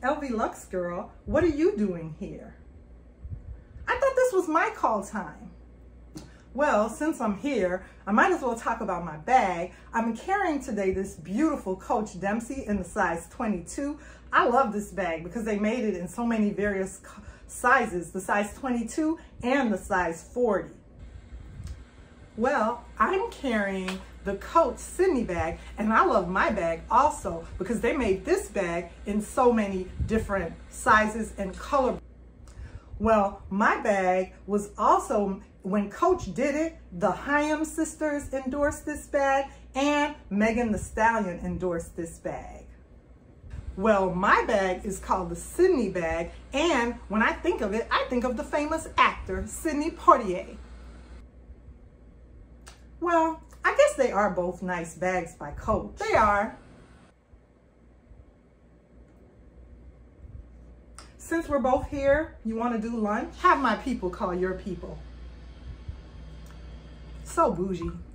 Lvluxegirl, what are you doing here? I thought this was my call time. Well, since I'm here, I might as well talk about my bag. I'm carrying today this beautiful Coach Dempsey in the size 22. I love this bag because they made it in so many various sizes, the size 22 and the size 40. Well, I'm carrying the Coach Sydney bag, and I love my bag also because they made this bag in so many different sizes and color. Well, my bag was also, when Coach did it, the Hyam sisters endorsed this bag and Megan Thee Stallion endorsed this bag. Well, my bag is called the Sydney bag, and when I think of it, I think of the famous actor, Sidney Poitier. Well, I guess they are both nice bags by Coach. They are. Since we're both here, you want to do lunch? Have my people call your people. So bougie.